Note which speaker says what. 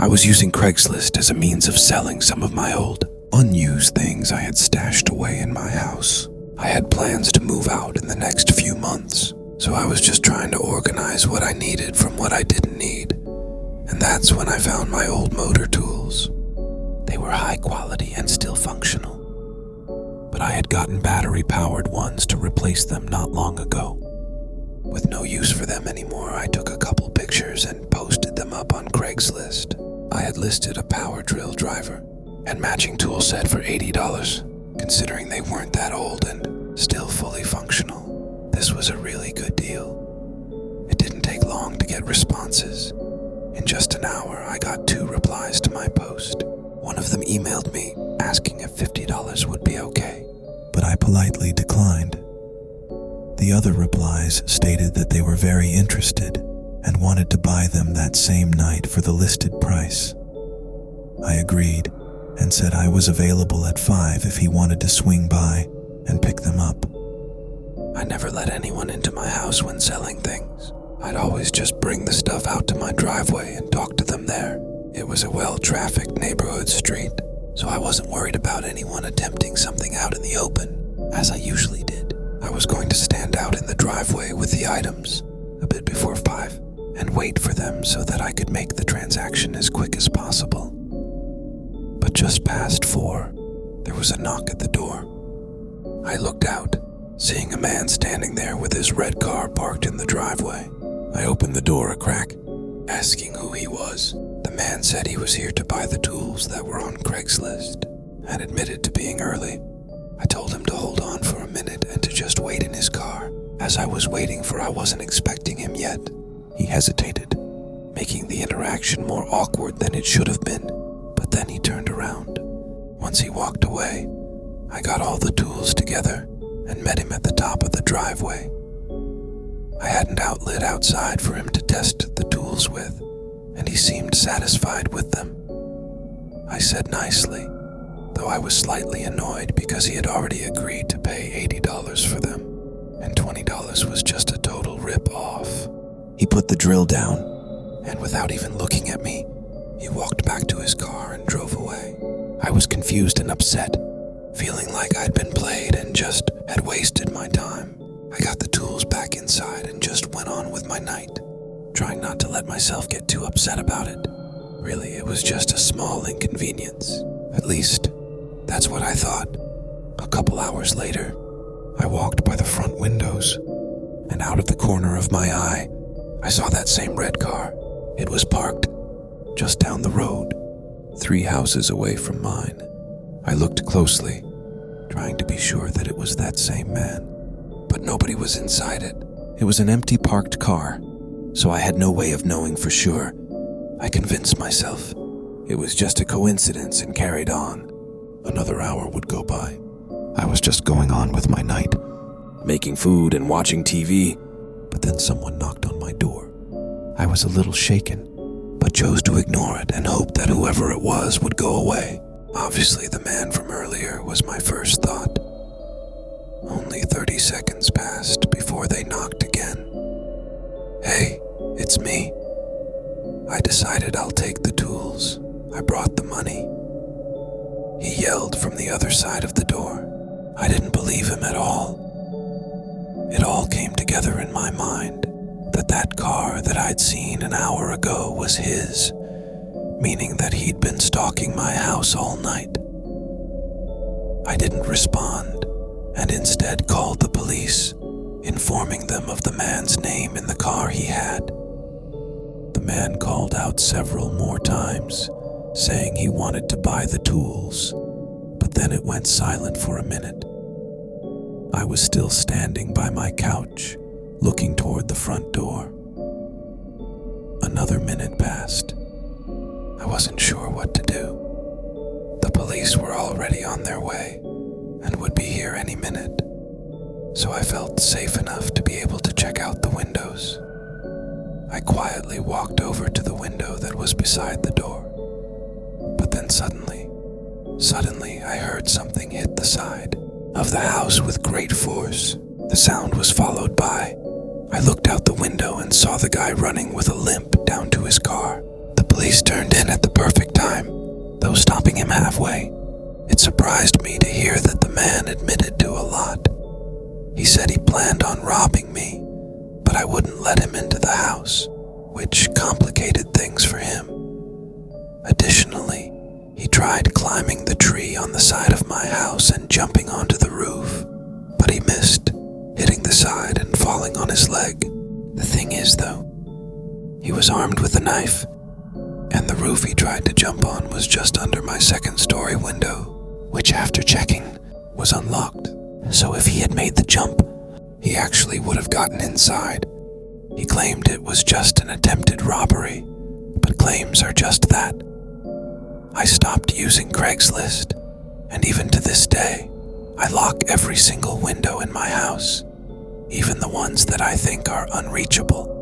Speaker 1: I was using Craigslist as a means of selling some of my old, unused things I had stashed away in my house. I had plans to move out in the next few months, so I was just trying to organize what I needed from what I didn't need. And that's when I found my old motor tools. They were high quality and still functional, but I had gotten battery-powered ones to replace them not long ago. With no use for them anymore, I took a couple pictures and posted them up on Craigslist. I had listed a power drill driver and matching tool set for $80, considering they weren't that old and still fully functional. This was a really good deal. It didn't take long to get responses. In just an hour, I got 2 replies to my post. One of them emailed me asking if $50 would be okay, but I politely declined. The other replies stated that they were very interested and wanted to buy them that same night for the listed price. I agreed and said I was available at 5 if he wanted to swing by and pick them up. I never let anyone into my house when selling things. I'd always just bring the stuff out to my driveway and talk to them there. It was a well-trafficked neighborhood street, so I wasn't worried about anyone attempting something out in the open, as I usually did. I was going to stand out in the driveway with the items a bit before 5 and wait for them so that I could make the transaction as quick as possible. But just past 4, there was a knock at the door. I looked out, seeing a man standing there with his red car parked in the driveway. I opened the door a crack, asking who he was. The man said he was here to buy the tools that were on Craigslist and admitted to being early. I told him to hold on for a minute and to just wait in his car. As I was waiting for I wasn't expecting him yet, he hesitated, making the interaction more awkward than it should have been. But then he turned around. Once he walked away, I got all the tools together and met him at the top of the driveway. I had an outlet outside for him to test the tools with, and he seemed satisfied with them. I said nicely, though I was slightly annoyed because he had already agreed to pay $80 for them, and $20 was just a total rip-off. He put the drill down, and without even looking at me, he walked back to his car and drove away. I was confused and upset, feeling like I'd been played and just had wasted my time. I got the tools back inside and just went on with my night, trying not to let myself get too upset about it. Really, it was just a small inconvenience. At least, that's what I thought. A couple hours later, I walked by the front windows, and out of the corner of my eye, I saw that same red car. It was parked just down the road, 3 houses away from mine. I looked closely, trying to be sure that it was that same man, but nobody was inside it. It was an empty parked car, so I had no way of knowing for sure. I convinced myself it was just a coincidence and carried on. Another hour would go by. I was just going on with my night, making food and watching TV, but then someone knocked on my door. I was a little shaken, but chose to ignore it and hope that whoever it was would go away. Obviously, the man from earlier was my first thought. Only 30 seconds passed before they knocked again. "Hey, it's me." I decided I'll take the tools. I brought the money. He yelled from the other side of the door. I didn't believe him at all. It all came together in my mind that car that I'd seen an hour ago was his, meaning that he'd been stalking my house all night. I didn't respond, and instead called the police, informing them of the man's name in the car he had. The man called out several more times, saying he wanted to buy the tools, but then it went silent for a minute. I was still standing by my couch, looking toward the front door. Another minute passed. I wasn't sure what to do. The police were already on their way and would be here any minute, so I felt safe enough to be able to check out the windows. I quietly walked over to the window that was beside the door, but then suddenly I heard something hit the side of the house with great force. The sound was followed by, I looked out the window and saw the guy running with a limp down to his car. The police turned in at the though stopping him halfway. It surprised me to hear that the man admitted to a lot. He said he planned on robbing me, but I wouldn't let him into the house, which complicated things for him. Additionally, he tried climbing the tree on the side of my house and jumping onto the roof, but he missed, hitting the side and falling on his leg. The thing is, though, he was armed with a knife, and the roof he tried to jump on was just under my second-story window, which after checking was unlocked. So if he had made the jump, he actually would have gotten inside. He claimed it was just an attempted robbery, but claims are just that. I stopped using Craigslist, and even to this day, I lock every single window in my house, even the ones that I think are unreachable.